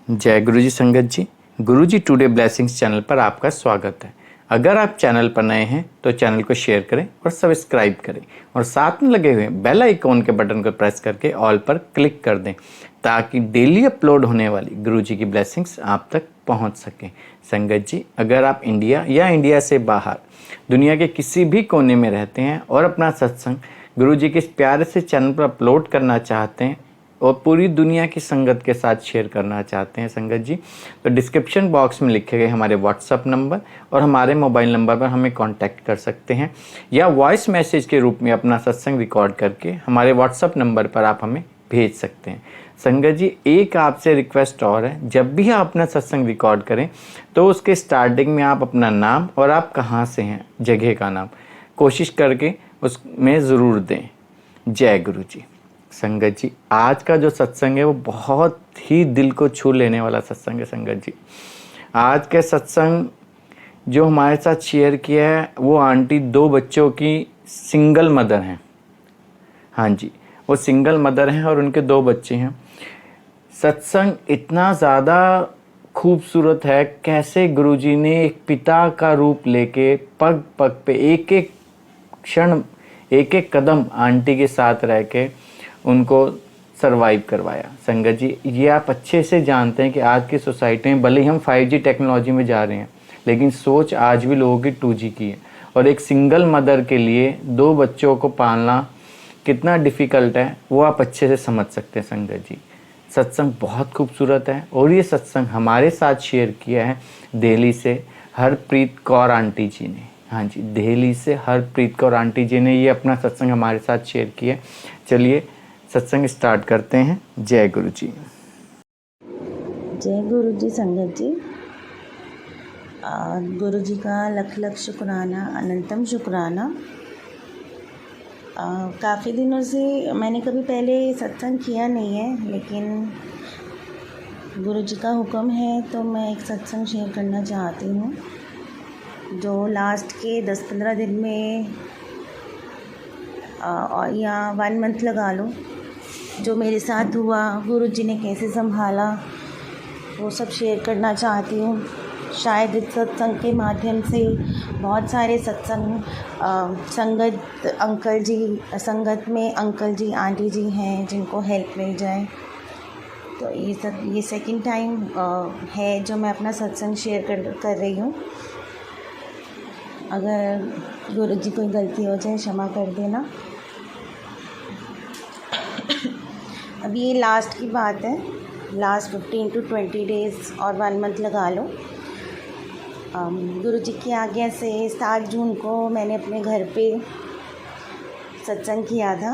जय गुरु जी संगत जी। गुरु जी today blessings channel पर आपका स्वागत है। अगर आप चैनल पर नए हैं तो चैनल को शेयर करें और सब्सक्राइब करें और साथ में लगे हुए बेल आइकॉन के बटन को प्रेस करके ऑल पर क्लिक कर दें ताकि डेली अपलोड होने वाली गुरु जी की ब्लेसिंग्स आप तक पहुंच सकें। संगत जी, अगर आप इंडिया या इंडिया से बाहर दुनिया के किसी भी कोने में रहते हैं और अपना सत्संग गुरु जी के इस प्यारे से चैनल पर अपलोड करना चाहते हैं और पूरी दुनिया की संगत के साथ शेयर करना चाहते हैं संगत जी, तो डिस्क्रिप्शन बॉक्स में लिखे गए हमारे व्हाट्सअप नंबर और हमारे मोबाइल नंबर पर हमें कांटेक्ट कर सकते हैं या वॉइस मैसेज के रूप में अपना सत्संग रिकॉर्ड करके हमारे व्हाट्सअप नंबर पर आप हमें भेज सकते हैं। संगत जी, एक आपसे रिक्वेस्ट और है, जब भी आप अपना सत्संग रिकॉर्ड करें तो उसके स्टार्टिंग में आप अपना नाम और आप कहाँ से हैं, जगह का नाम कोशिश करके उसमें ज़रूर दें। जय गुरु जी। संगत जी, आज का जो सत्संग है वो बहुत ही दिल को छू लेने वाला सत्संग है। संगत जी, आज के सत्संग जो हमारे साथ शेयर किया है वो आंटी 2 बच्चों की सिंगल मदर हैं। हाँ जी, वो सिंगल मदर हैं और उनके 2 बच्चे हैं। सत्संग इतना ज़्यादा खूबसूरत है, कैसे गुरुजी ने एक पिता का रूप लेके पग पग पे एक एक क्षण एक एक कदम आंटी के साथ रह के उनको सरवाइव करवाया। संगत जी, ये आप अच्छे से जानते हैं कि आज की सोसाइटी में भले ही हम 5G टेक्नोलॉजी में जा रहे हैं लेकिन सोच आज भी लोगों की 2G की है और एक सिंगल मदर के लिए 2 बच्चों को पालना कितना डिफ़िकल्ट है वो आप अच्छे से समझ सकते हैं। संगत जी, सत्संग बहुत खूबसूरत है और ये सत्संग हमारे साथ शेयर किया है दिल्ली से हरप्रीत कौर आंटी जी ने। हाँ जी, दिल्ली से हरप्रीत कौर आंटी जी ने ये अपना सत्संग हमारे साथ शेयर किया। चलिए सत्संग स्टार्ट करते हैं। जय गुरु जी। जय गुरु जी संगत जी। गुरु जी का लख लख शुक्राना, अनंतम शुक्राना। काफ़ी दिनों से मैंने कभी पहले सत्संग किया नहीं है, लेकिन गुरु जी का हुक्म है तो मैं एक सत्संग शेयर करना चाहती हूँ जो लास्ट के 10-15 दिन में या 1 मंथ लगा लो, जो मेरे साथ हुआ, गुरु जी ने कैसे संभाला, वो सब शेयर करना चाहती हूँ। शायद इस सत्संग के माध्यम से बहुत सारे सत्संग संगत में अंकल जी आंटी जी हैं जिनको हेल्प मिल जाए। तो ये सेकंड टाइम है जो मैं अपना सत्संग शेयर कर रही हूँ। अगर गुरु जी कोई गलती हो जाए क्षमा कर देना। अभी ये लास्ट की बात है, लास्ट 15 to 20 डेज़ और 1 मंथ लगा लो। गुरु जी की आज्ञा से 7 जून को मैंने अपने घर पे सत्संग किया था।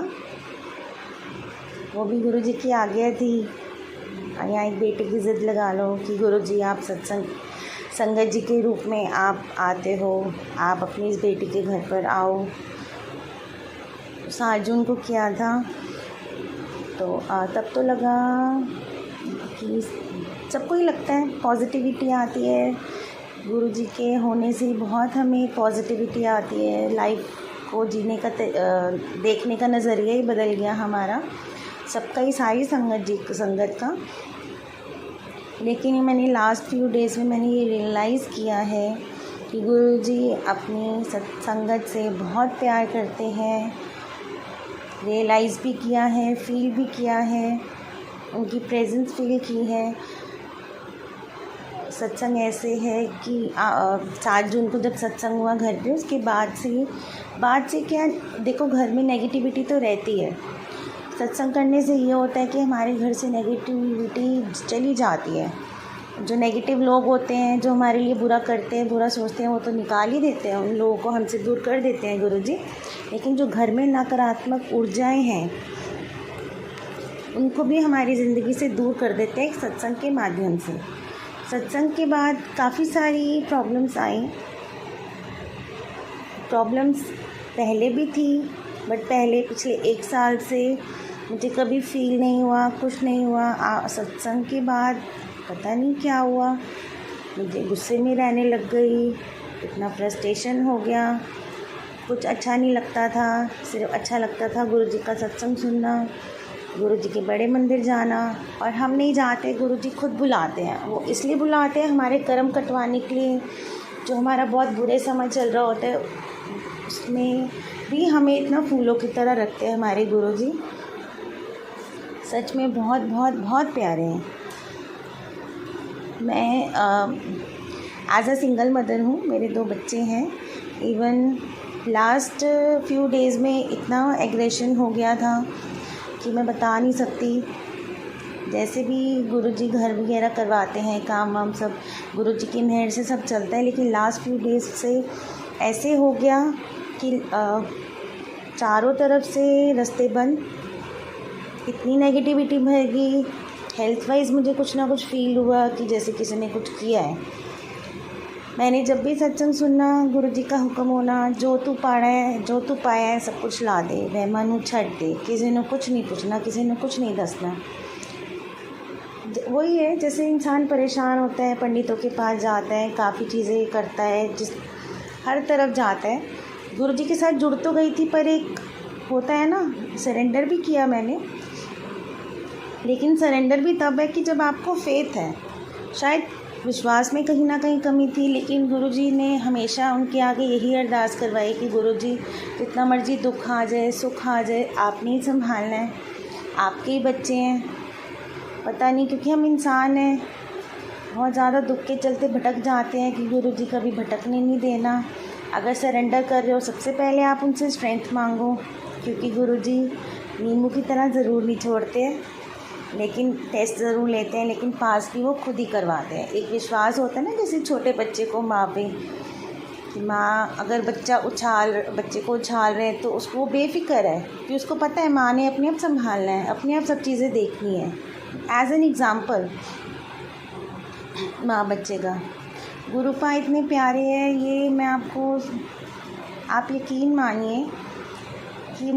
वो भी गुरु जी की आज्ञा थी। यहाँ एक बेटे की ज़िद लगा लो कि गुरु जी आप संगत जी के रूप में आप आते हो, आप अपनी इस बेटी के घर पर आओ। 7 जून को किया था। तो तब तो लगा कि सबको ही लगता है पॉजिटिविटी आती है, गुरु जी के होने से बहुत हमें पॉजिटिविटी आती है। लाइफ को जीने का देखने का नज़रिया ही बदल गया हमारा, सबका ही, सारी संगत का। लेकिन मैंने लास्ट फ्यू डेज़ में मैंने ये रियलाइज़ किया है कि गुरु जी अपनी संगत से बहुत प्यार करते हैं। रियलाइज़ भी किया है, फील भी किया है, उनकी प्रेजेंस फील की है। सत्संग ऐसे है कि 7 जून को जब सत्संग हुआ घर पे, उसके बाद से क्या, देखो घर में नेगेटिविटी तो रहती है। सत्संग करने से ये होता है कि हमारे घर से नेगेटिविटी चली जाती है। जो नेगेटिव लोग होते हैं, जो हमारे लिए बुरा करते हैं, बुरा सोचते हैं, वो तो निकाल ही देते हैं, उन लोगों को हमसे दूर कर देते हैं गुरु जी। लेकिन जो घर में नकारात्मक ऊर्जाएं हैं उनको भी हमारी ज़िंदगी से दूर कर देते हैं सत्संग के माध्यम से। सत्संग के बाद काफ़ी सारी प्रॉब्लम्स आई। प्रॉब्लम्स पहले भी थी, बट पहले पिछले 1 साल से मुझे कभी फील नहीं हुआ, कुछ नहीं हुआ। सत्संग के बाद पता नहीं क्या हुआ, मुझे गुस्से में रहने लग गई, इतना फ्रस्ट्रेशन हो गया, कुछ अच्छा नहीं लगता था, सिर्फ अच्छा लगता था गुरु जी का सत्संग सुनना। गुरु जी के बड़े मंदिर जाना। और हम नहीं जाते, गुरु जी खुद बुलाते हैं। वो इसलिए बुलाते हैं हमारे कर्म कटवाने के लिए। जो हमारा बहुत बुरे समय चल रहा होता है उसमें भी हमें इतना फूलों की तरह रखते हैं हमारे गुरु जी। सच में बहुत बहुत बहुत प्यारे हैं। मैं एज अ सिंगल मदर हूँ, मेरे 2 बच्चे हैं। इवन लास्ट फ्यू डेज़ में इतना एग्रेशन हो गया था कि मैं बता नहीं सकती। जैसे भी गुरुजी घर वगैरह करवाते हैं, काम वाम सब गुरुजी की मेहर से सब चलता है, लेकिन लास्ट फ्यू डेज़ से ऐसे हो गया कि चारों तरफ से रास्ते बंद, इतनी नेगेटिविटी भर गई। हेल्थ वाइज मुझे कुछ ना कुछ फ़ील हुआ कि जैसे किसी ने कुछ किया है। मैंने जब भी सत्संग सुनना, गुरुजी का हुक्म होना, जो तू पाया है सब कुछ ला दे, वहमानू छੱਡ दे, किसी ने कुछ नहीं पूछना, किसी ने कुछ नहीं दसना। वही है, जैसे इंसान परेशान होता है, पंडितों के पास जाता है, काफ़ी चीज़ें करता है, हर तरफ जाता है। गुरुजी के साथ जुड़ तो गई थी, पर एक होता है ना, सरेंडर भी किया मैंने। लेकिन सरेंडर भी तब है कि जब आपको फेथ है। शायद विश्वास में कहीं ना कहीं कमी थी, लेकिन गुरुजी ने हमेशा उनके आगे यही अरदास करवाई कि गुरुजी जितना मर्ज़ी दुख आ जाए, सुख आ जाए, आपने ही संभालना है, आपके ही बच्चे हैं। पता नहीं, क्योंकि हम इंसान हैं, बहुत ज़्यादा दुख के चलते भटक जाते हैं कि गुरुजी कभी भटकने नहीं देना। अगर सरेंडर कर रहे हो, सबसे पहले आप उनसे स्ट्रेंथ मांगो, क्योंकि गुरुजी नींबू की तरह ज़रूर नहीं छोड़ते, लेकिन टेस्ट ज़रूर लेते हैं, लेकिन पास भी वो खुद ही करवाते हैं। एक विश्वास होता है ना, जैसे छोटे बच्चे को माँ पे, कि माँ अगर बच्चे को उछाल रहे हैं तो उसको वो बेफिक्र है, कि उसको पता है माँ ने अपने आप संभालना है, अपने आप सब चीज़ें देखनी है। एज एन एग्ज़ाम्पल माँ बच्चे का, गुरुपा इतने प्यारे हैं, ये मैं आप यकीन मानिए कि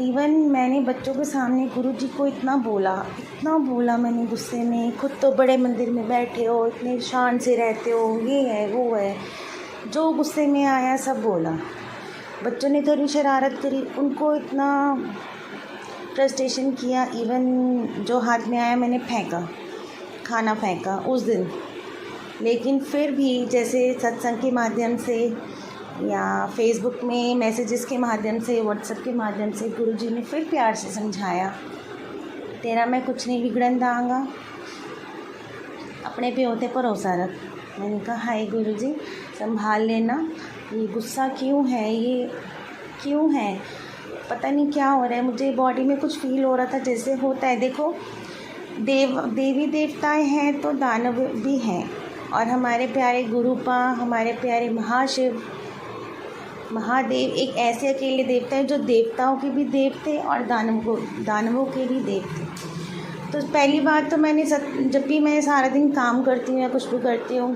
इवन मैंने बच्चों के सामने गुरुजी को इतना बोला मैंने गुस्से में। खुद तो बड़े मंदिर में बैठे हो, इतने शान से रहते हो, ये है वो है, जो गुस्से में आया सब बोला। बच्चों ने थोड़ी शरारत करी, उनको इतना फ्रस्ट्रेशन किया, इवन जो हाथ में आया मैंने खाना फेंका उस दिन। लेकिन फिर भी जैसे सत्संग के माध्यम से या फेसबुक में मैसेजेस के माध्यम से, व्हाट्सएप के माध्यम से गुरुजी ने फिर प्यार से समझाया, तेरा मैं कुछ नहीं बिगड़न दांगा, अपने पे होते भरोसा रख। मैंने कहा हाय गुरुजी, संभाल लेना, ये गुस्सा क्यों है, ये क्यों है, पता नहीं क्या हो रहा है। मुझे बॉडी में कुछ फील हो रहा था, जैसे होता है, देखो देवी देवताएं हैं तो दानव भी हैं, और हमारे प्यारे गुरुपा, हमारे प्यारे महादेव एक ऐसे अकेले देवता है जो देवताओं के भी देवते और दानवों के भी देवते। तो पहली बात तो मैंने जब भी मैं सारा दिन काम करती हूँ या कुछ भी करती हूँ,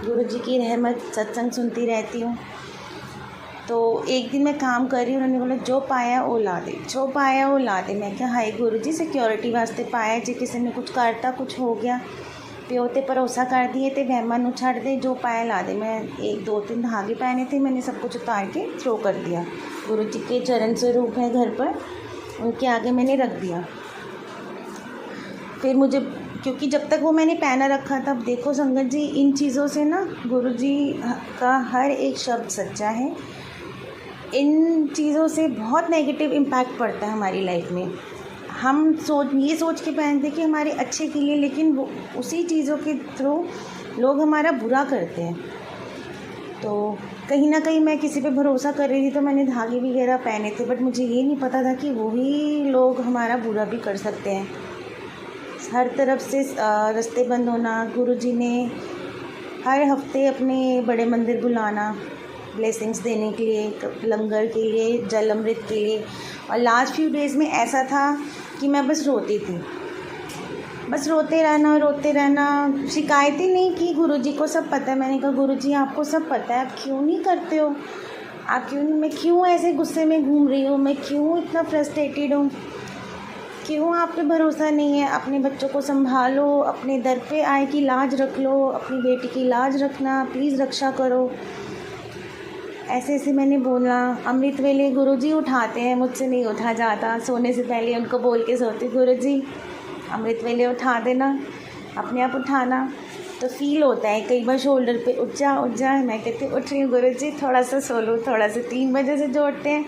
गुरुजी की रहमत, सत्संग सुनती रहती हूँ। तो एक दिन मैं काम कर रही हूँ, उन्होंने बोला जो पाया वो ला दे। मैं क्या हाय गुरुजी, सिक्योरिटी वास्ते पाया जी, किसी ने कुछ करता, कुछ हो गया, प्यो ते भरोसा कर दिए थे, वहमान छड़ दे, जो पाया ला दे। मैं 1-2-3 धागे पहने थे, मैंने सब कुछ उतार के थ्रो कर दिया। गुरुजी के चरण स्वरूप है घर पर, उनके आगे मैंने रख दिया। फिर मुझे, क्योंकि जब तक वो मैंने पहना रखा था, देखो संगत जी, इन चीज़ों से ना गुरुजी का हर एक शब्द सच्चा है। इन चीज़ों से बहुत नेगेटिव इम्पैक्ट पड़ता है हमारी लाइफ में। हम ये सोच के पहनते कि हमारे अच्छे के लिए, लेकिन वो उसी चीज़ों के थ्रू लोग हमारा बुरा करते हैं। तो कहीं ना कहीं मैं किसी पे भरोसा कर रही थी, तो मैंने धागे वगैरह पहने थे, बट मुझे ये नहीं पता था कि वही लोग हमारा बुरा भी कर सकते हैं। हर तरफ से रास्ते बंद होना, गुरुजी ने हर हफ्ते अपने बड़े मंदिर बुलाना, ब्लेसिंग्स देने के लिए, लंगर के लिए, जल अमृत के लिए। और लास्ट फ्यू डेज़ में ऐसा था कि मैं बस रोती थी, बस रोते रहना। शिकायतें नहीं की, गुरुजी को सब पता है। मैंने कहा गुरुजी आपको सब पता है, आप क्यों नहीं करते हो, मैं क्यों ऐसे गुस्से में घूम रही हूँ, मैं क्यों इतना फ्रस्ट्रेटेड हूँ, क्यों आप पे भरोसा नहीं है। अपने बच्चों को संभालो, अपने दर पे आए की लाज रख लो, अपनी बेटी की लाज रखना, प्लीज़ रक्षा करो। ऐसे ऐसे मैंने बोला। अमृत वेले गुरुजी उठाते हैं, मुझसे नहीं उठा जाता। सोने से पहले उनको बोल के सोती, गुरुजी अमृत वेले उठा देना, अपने आप उठाना। तो फील होता है कई बार शोल्डर पे, उठ जा। मैं कहती उठ रही हूँ गुरुजी, थोड़ा सा सो लो, थोड़ा सा। 3 बजे से जो उठते हैं,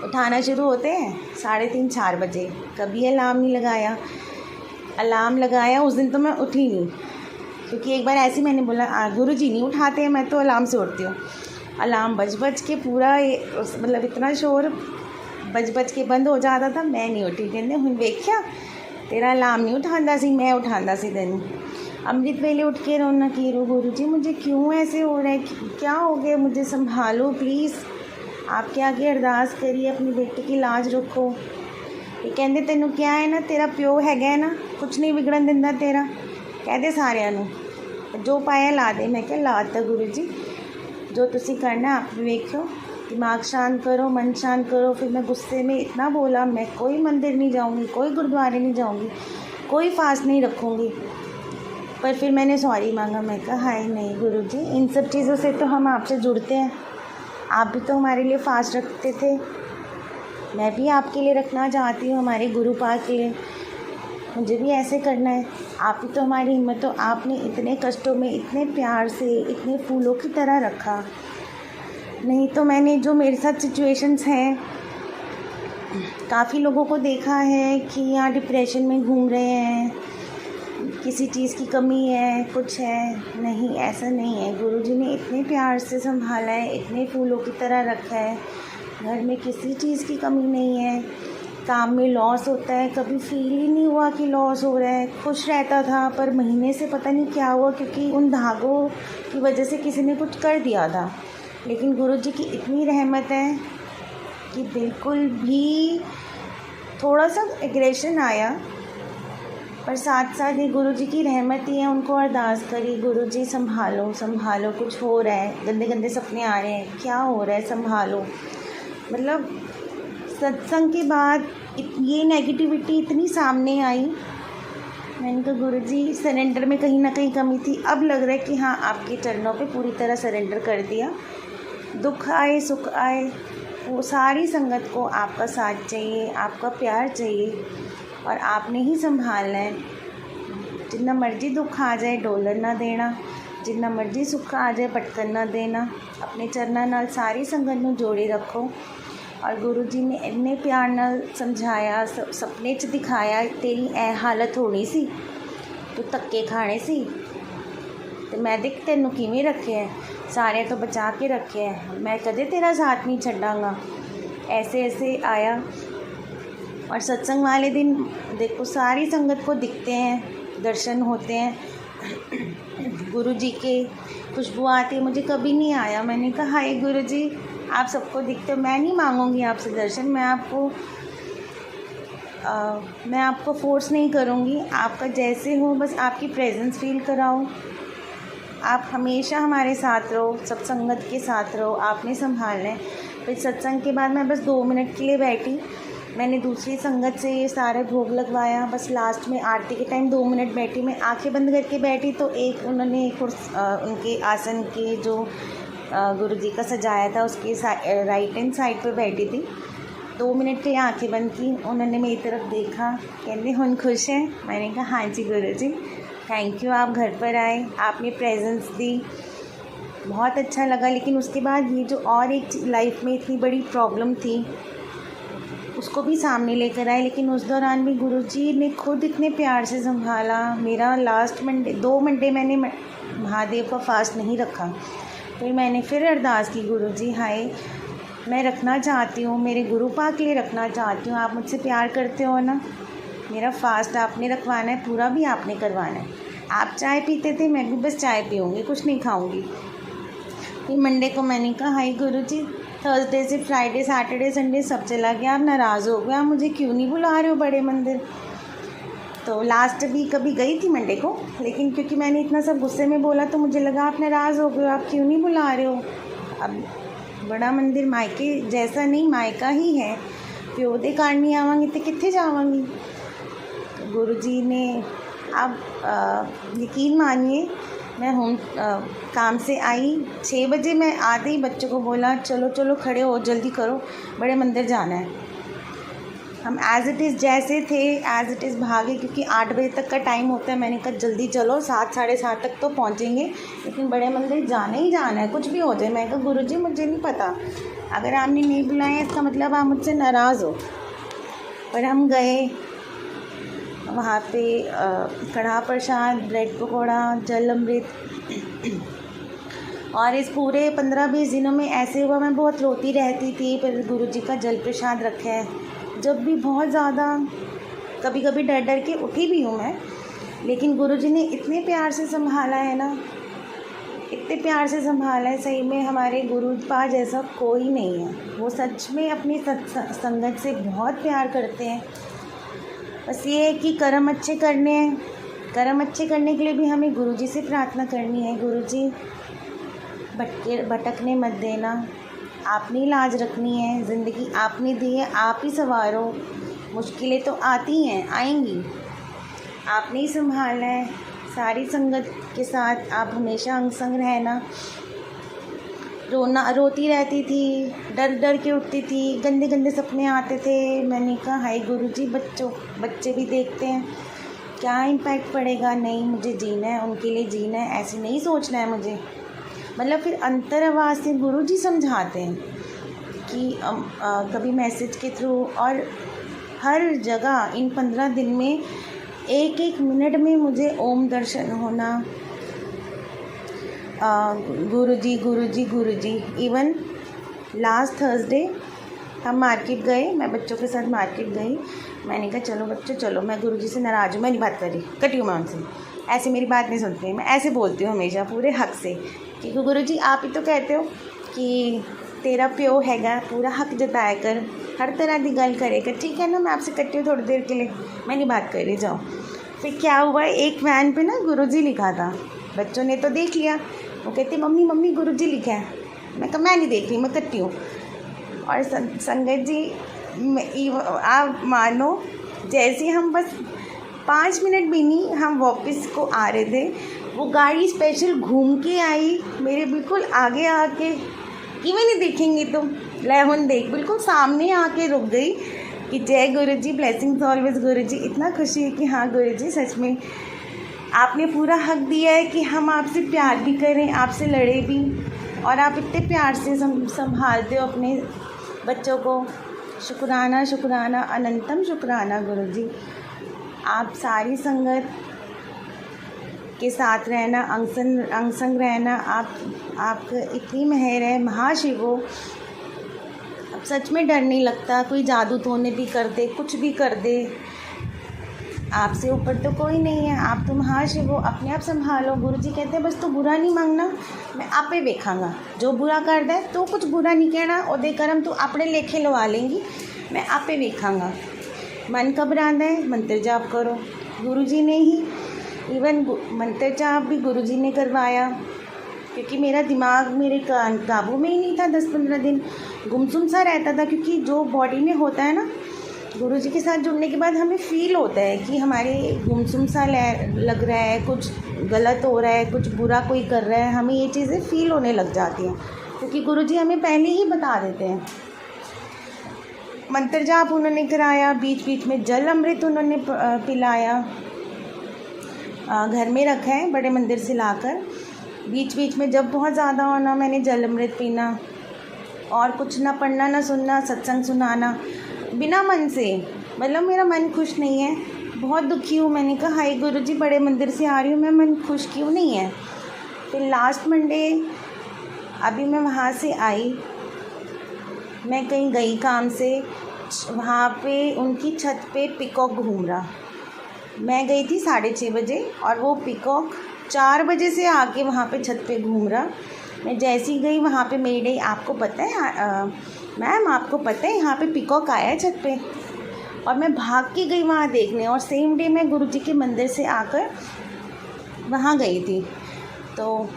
उठाना शुरू होते हैं 3:30 4 बजे। कभी अलार्म नहीं लगाया। अलार्म लगाया उस दिन तो मैं उठी नहीं, क्योंकि एक बार ऐसे ही मैंने बोला गुरुजी नहीं उठाते हैं, मैं तो अलार्म से उठती हूँ। अलार्म बज के पूरा मतलब इतना शोर बज के बंद हो जाता था, मैं नहीं उठी। कहते हुण वेख्या तेरा अलार्म नहीं उठांदा सी, मैं उठांदा सी तैनूं। अमृत वेले उठ के रोना की रो, गुरुजी मुझे क्यों ऐसे हो रहा है, क्या हो गया, मुझे संभालो प्लीज़। आपके आगे अरदास करिए, अपनी बेटी की लाज रखो। ये कहते तैनूं क्या है ना, तेरा प्यो हैगा है ना, कुछ नहीं बिगड़न दिंदा तेरा। कहते सारिਆਂ ਨੂੰ जो पाया ला दे। मैं क्या लाता गुरुजी, जो तुसी करना आप वेखो, दिमाग शांत करो, मन शांत करो। फिर मैं गुस्से में इतना बोला, मैं कोई मंदिर नहीं जाऊंगी, कोई गुरुद्वारे नहीं जाऊंगी, कोई फास्ट नहीं रखूंगी। पर फिर मैंने सॉरी मांगा। मैं कहा हाय नहीं गुरुजी, इन सब चीज़ों से तो हम आपसे जुड़ते हैं, आप भी तो हमारे लिए फास्ट रखते थे, मैं भी आपके लिए रखना चाहती हूँ, हमारे गुरु पाक के लिए। मुझे भी ऐसे करना है। आप ही तो हमारी हिम्मत हो। आपने इतने कष्टों में इतने प्यार से, इतने फूलों की तरह रखा। नहीं तो मैंने जो मेरे साथ सिचुएशंस हैं, काफ़ी लोगों को देखा है कि यहाँ डिप्रेशन में घूम रहे हैं, किसी चीज़ की कमी है, कुछ है। नहीं, ऐसा नहीं है। गुरुजी ने इतने प्यार से संभाला है, इतने फूलों की तरह रखा है। घर में किसी चीज़ की कमी नहीं है। काम में लॉस होता है, कभी फील ही नहीं हुआ कि लॉस हो रहा है। खुश रहता था, पर महीने से पता नहीं क्या हुआ, क्योंकि उन धागों की वजह से किसी ने कुछ कर दिया था। लेकिन गुरुजी की इतनी रहमत है कि बिल्कुल भी थोड़ा सा एग्रेशन आया, पर साथ साथ ये गुरुजी की रहमत ही है। उनको अरदास करी, गुरुजी संभालो संभालो, कुछ हो रहा है, गंदे गंदे सपने आ रहे हैं, क्या हो रहा है, संभालो। मतलब सत्संग के बाद ये नेगेटिविटी इतनी सामने आई। मैंने कहा गुरुजी सरेंडर में कहीं ना कहीं कमी थी। अब लग रहा है कि हाँ, आपके चरणों पे पूरी तरह सरेंडर कर दिया। दुख आए सुख आए, वो सारी संगत को आपका साथ चाहिए, आपका प्यार चाहिए, और आपने ही संभालना है। जितना मर्जी दुख आ जाए डोलर ना देना, जितना मर्जी सुख आ जाए भटकन ना देना। अपने चरणों नाल सारी संगत नूं जोड़े रखो। और गुरुजी ने इन्ने प्यार नाल समझाया, सपने च दिखाया, तेरी ऐ हालत होनी सी, तू धक्के खाने सी, ते मैं देख तैनूं किवें रखे है, सारे तो बचा के रखे है, मैं कदे तेरा साथ नहीं छड्डांगा। ऐसे ऐसे आया। और सत्संग वाले दिन देखो सारी संगत को दिखते हैं, दर्शन होते हैं गुरुजी के, खुशबू आती है। मुझे कभी नहीं आया। मैंने कहा हाय गुरुजी, आप सबको दिखते हो, मैं नहीं मांगूंगी आपसे दर्शन, मैं आपको फोर्स नहीं करूंगी, आपका जैसे हो बस आपकी प्रेजेंस फील कराओ। आप हमेशा हमारे साथ रहो, सब संगत के साथ रहो, आपने संभालना है। फिर सत्संग के बाद मैं बस 2 मिनट के लिए बैठी, मैंने दूसरी संगत से ये सारे भोग लगवाया। बस लास्ट में आरती के टाइम 2 मिनट बैठी, मैं आंखें बंद करके बैठी। तो उन्होंने उनके आसन के जो गुरुजी का सजाया था उसके राइट हैंड साइड पे बैठी थी। 2 मिनट के लिए आंखें बंद की, उन्होंने मेरी तरफ देखा, कहते हुण खुश हैं। मैंने कहा हाँ जी गुरुजी, थैंक यू, आप घर पर आए, आपने प्रेजेंस दी, बहुत अच्छा लगा। लेकिन उसके बाद ये जो और एक लाइफ में इतनी बड़ी प्रॉब्लम थी उसको भी सामने लेकर आए। लेकिन उस दौरान भी गुरुजी ने खुद इतने प्यार से संभाला। मेरा लास्ट मंडे 2 मंडे मैंने महादेव का फास्ट नहीं रखा। फिर मैंने फिर अरदास की, गुरुजी हाय, मैं रखना चाहती हूँ, मेरे गुरु पाक के लिए रखना चाहती हूँ, आप मुझसे प्यार करते हो ना, मेरा फास्ट आपने रखवाना है, पूरा भी आपने करवाना है। आप चाय पीते थे, मैं भी बस चाय पीऊँगी, कुछ नहीं खाऊँगी। फिर मंडे को मैंने कहा हाय गुरुजी, थर्सडे से फ्राइडे सैटरडे संडे सब चला गया, आप नाराज़ हो गए, आप मुझे क्यों नहीं बुला रहे हो बड़े मंदिर। तो लास्ट भी कभी गई थी मंडे को, लेकिन क्योंकि मैंने इतना सब गुस्से में बोला तो मुझे लगा आप नाराज़ हो गए, आप क्यों नहीं बुला रहे हो। अब बड़ा मंदिर मायके जैसा नहीं, मायका ही है, प्यो दे कारण नहीं आवांगी तो कित्थे जावांगी। गुरुजी ने, आप यकीन मानिए मैं काम से आई 6 बजे। मैं आते ही बच्चों को बोला चलो चलो खड़े हो, जल्दी करो, बड़े मंदिर जाना है। हम एज़ इट इज़ जैसे थे एज़ इट इज़ भागे, क्योंकि 8 बजे तक का टाइम होता है। मैंने कहा जल्दी चलो, 7 साढ़े 7 तक तो पहुँचेंगे, लेकिन बड़े मंदिर जाना ही जाना है, कुछ भी हो जाए। मैं कहा गुरुजी मुझे नहीं पता, अगर आपने नहीं बुलाया इसका मतलब आप मुझसे नाराज़ हो। पर हम गए, वहाँ पे कढ़ा प्रसाद, ब्रेड पकौड़ा, जल अमृत, और इस पूरे 15-20 दिनों में ऐसे हुआ मैं बहुत रोती रहती थी। पर गुरुजी का जल प्रसाद रखा है। जब भी बहुत ज़्यादा, कभी कभी डर डर के उठी भी हूँ मैं, लेकिन गुरुजी ने इतने प्यार से संभाला है ना, इतने प्यार से संभाला है। सही में हमारे गुरुपा जैसा कोई नहीं है। वो सच में अपनी संगत से बहुत प्यार करते हैं। बस ये है कि कर्म अच्छे करने हैं। कर्म अच्छे करने के लिए भी हमें गुरुजी से प्रार्थना करनी है, गुरुजी भटकने मत देना, आपने लाज रखनी है, ज़िंदगी आपने दी है, आप ही संवारो। मुश्किलें तो आती हैं, आएंगी, आपने ही संभालना है। सारी संगत के साथ आप हमेशा अंग संग रहना। रोती रहती थी, डर डर के उठती थी, गंदे गंदे सपने आते थे। मैंने कहा हाय गुरुजी, बच्चे भी देखते हैं, क्या इम्पैक्ट पड़ेगा। नहीं, मुझे जीना है, उनके लिए जीना है, ऐसे नहीं सोचना है मुझे। मतलब फिर अंतर आवाज़ से गुरुजी समझाते हैं कि कभी मैसेज के थ्रू, और हर जगह इन 15 दिन में एक एक मिनट में मुझे ओम दर्शन होना। गुरुजी गुरुजी गुरुजी। इवन लास्ट थर्सडे हम मार्केट गए, मैं बच्चों के साथ मार्केट गई। मैंने कहा चलो बच्चों चलो, मैं गुरुजी से नाराज़ हूँ, मैं नहीं बात कर रही, कटी हूँ मैं उनसे, ऐसे मेरी बात नहीं सुनते। मैं ऐसे बोलती हूँ हमेशा पूरे हक से, क्योंकि गुरुजी आप ही तो कहते हो कि तेरा प्यो हैगा, पूरा हक जताया कर, हर तरह की गल करेगा। ठीक है ना, मैं आपसे कटी हूँ थोड़ी देर के लिए, मैं नहीं बात कर रही, जाओ। फिर क्या हुआ, एक वैन पे ना गुरुजी लिखा था। बच्चों ने तो देख लिया, वो कहते मम्मी मम्मी गुरुजी लिखा है। मैं कहा मैं नहीं देख रही, मैं कटी हूँ। और संगत जी, आप मानो जैसे हम बस 5 मिनट भी नहीं, हम वापस को आ रहे थे, वो गाड़ी स्पेशल घूम के आई मेरे बिल्कुल आगे आके, कि मैं नहीं देखेंगी तो लेवन देख, बिल्कुल सामने आके रुक गई कि जय गुरुजी, ब्लेसिंग्स ऑलवेज गुरुजी। इतना खुशी है कि हाँ गुरुजी सच में आपने पूरा हक दिया है कि हम आपसे प्यार भी करें, आपसे लड़े भी, और आप इतने प्यार से संभालते हो अपने बच्चों को। शुक्राना शुक्राना अनंतम शुक्राना गुरुजी। आप सारी संगत के साथ रहना, अंग संग रहना, आपका इतनी मेहर है। महाशिवो, अब सच में डर नहीं लगता, कोई जादू टोने भी कर दे, कुछ भी कर दे, आपसे ऊपर तो कोई नहीं है। आप तो महाशिव हो, अपने आप संभालो। गुरुजी कहते हैं बस तू बुरा नहीं मांगना, मैं आपे वेखांगा, जो बुरा कर दे तो कुछ बुरा नहीं कहना, ओदे कर्म तू अपने लेखे लवा लेंगी, मैं आपे वेखांगा। मन घबराता है, मंत्र जाप करो। गुरुजी ने ही इवन मंत्र जाप भी गुरुजी ने करवाया, क्योंकि मेरा दिमाग मेरे काबू में ही नहीं था। 10-15 दिन गुमसुम सा रहता था, क्योंकि जो बॉडी में होता है ना, गुरुजी के साथ जुड़ने के बाद हमें फ़ील होता है कि हमारे गुमसुम सा लग रहा है, कुछ गलत हो रहा है, कुछ बुरा कोई कर रहा है, हमें ये चीज़ें फ़ील होने लग जाती हैं, क्योंकि गुरुजी हमें पहले ही बता देते हैं। मंत्र जाप उन्होंने कराया, बीच बीच में जल अमृत उन्होंने पिलाया, घर में रखा है बड़े मंदिर से लाकर। बीच बीच में जब बहुत ज़्यादा होना, मैंने जल अमृत पीना, और कुछ ना पढ़ना ना सुनना, सत्संग सुनाना बिना मन से। मतलब मेरा मन खुश नहीं है, बहुत दुखी हूँ। मैंने कहा हाय गुरुजी, बड़े मंदिर से आ रही हूँ मैं, मन खुश क्यों नहीं है। फिर लास्ट मंडे अभी मैं वहाँ से आई, मैं कहीं गई काम से, वहाँ पे उनकी छत पे पिकॉक घूम रहा। मैं गई थी 6:30 बजे, और वो पिकॉक 4 बजे से आके वहाँ पे छत पे घूम रहा। मैं जैसी गई वहाँ पे मेरी डे, आपको पता है मैम, आपको पता है यहाँ पे पिकॉक आया है छत पे, और मैं भाग के गई वहाँ देखने। और सेम डे मैं गुरुजी के मंदिर से आकर वहाँ गई थी। तो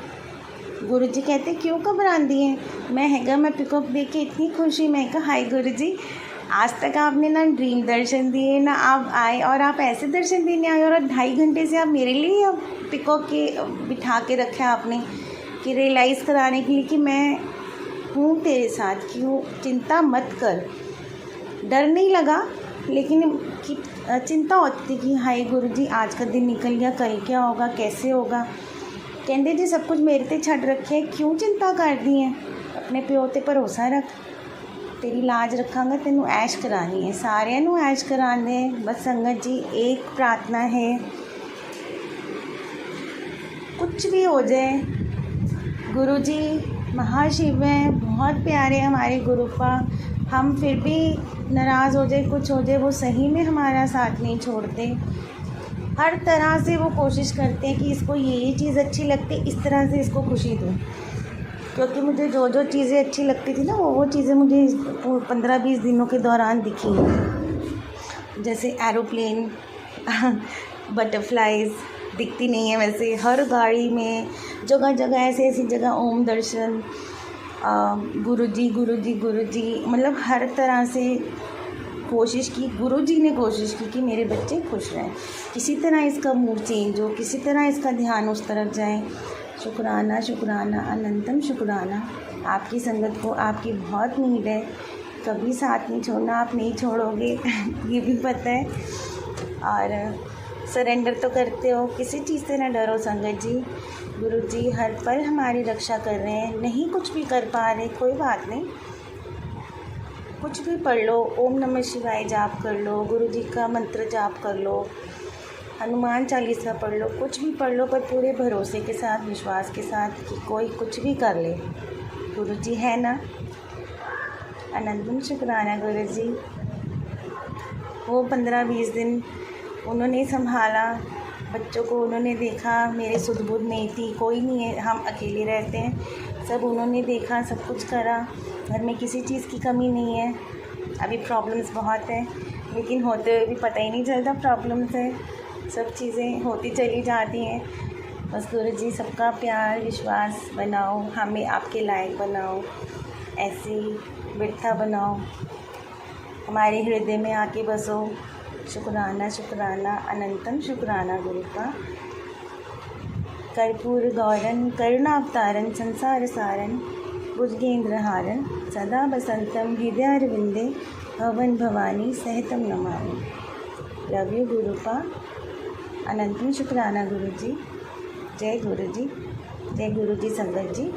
गुरुजी कहते क्यों घबराती हैं, मैं हैगा, मैं पिकॉक देख के इतनी खुशी। मैं कहा हाय गुरुजी, आज तक आपने ना ड्रीम दर्शन दिए, ना आप आए, और आप ऐसे दर्शन देने आए और 2.5 घंटे से आप मेरे लिए अब पिको के बिठा के रखा है आपने, कि रियलाइज़ कराने के लिए कि मैं हूँ तेरे साथ, क्यों चिंता मत कर। डर नहीं लगा, लेकिन कि चिंता होती थी कि हाय गुरुजी आज का दिन निकल गया, कल क्या होगा, कैसे होगा। कहते जी सब कुछ मेरे ते छड़ रखे, क्यों चिंता कर दी है, अपने प्यो ते भरोसा रख, तेरी लाज रखांगा, तेनू ऐश करानी है, सारिਆਂ ਨੂੰ ऐश कराने। बस संगत जी एक प्रार्थना है, कुछ भी हो जाए, गुरुजी महाशिव हैं, बहुत प्यारे हमारे गुरुपा, हम फिर भी नाराज़ हो जाए, कुछ हो जाए, वो सही में हमारा साथ नहीं छोड़ते। हर तरह से वो कोशिश करते हैं कि इसको ये चीज़ अच्छी लगती है, इस तरह से इसको खुशी दूँ। क्योंकि मुझे जो जो चीज़ें अच्छी लगती थी ना, वो चीज़ें मुझे 15-20 दिनों के दौरान दिखी। जैसे एरोप्लेन, बटरफ्लाइज दिखती नहीं है वैसे, हर गाड़ी में जगह जगह ऐसी जगह ओम दर्शन, गुरुजी गुरुजी गुरुजी, मतलब हर तरह से कोशिश की, गुरुजी ने कोशिश की कि मेरे बच्चे खुश रहें, किसी तरह इसका मूड चेंज हो, किसी तरह इसका ध्यान उस तरफ जाए। शुक्राना शुक्राना अनंतम शुक्राना, आपकी संगत को आपकी बहुत नीड है, कभी साथ नहीं छोड़ना, आप नहीं छोड़ोगे ये भी पता है। और सरेंडर तो करते हो, किसी चीज़ से ना डरो संगत जी। गुरुजी हर पल हमारी रक्षा कर रहे हैं, नहीं कुछ भी कर पा रहे, कोई बात नहीं, कुछ भी पढ़ लो, ओम नमः शिवाय जाप कर लो, गुरुजी का मंत्र जाप कर लो, हनुमान चालीसा पढ़ लो, कुछ भी पढ़ लो, पर पूरे भरोसे के साथ, विश्वास के साथ कि कोई कुछ भी कर ले, गुरुजी है ना। अनंतम शुक्राना गुरुजी, वो 15-20 दिन उन्होंने संभाला बच्चों को, उन्होंने देखा, मेरे सुध बुध नहीं थी, कोई नहीं है, हम अकेले रहते हैं, सब उन्होंने देखा, सब कुछ करा, घर में किसी चीज़ की कमी नहीं है। अभी प्रॉब्लम्स बहुत हैं, लेकिन होते हुए भी पता ही नहीं चलता प्रॉब्लम्स है, सब चीज़ें होती चली जाती हैं। बस गुरुजी सबका प्यार विश्वास बनाओ, हमें आपके लायक बनाओ, ऐसी बिरथा बनाओ, हमारे हृदय में आके बसो। शुक्राना शुक्राना अनंतम शुक्राना गुरुपा। कर्पूर गौरन करुणावतारन संसार सारन भुजगेंद्रहारन सदा बसंतम हृदयारविंदे भवन भवानी सहतम नमामि। Love you गुरुपा। अनंतम शुक्राना गुरुजी। जय गुरुजी, जय गुरुजी संगत जी।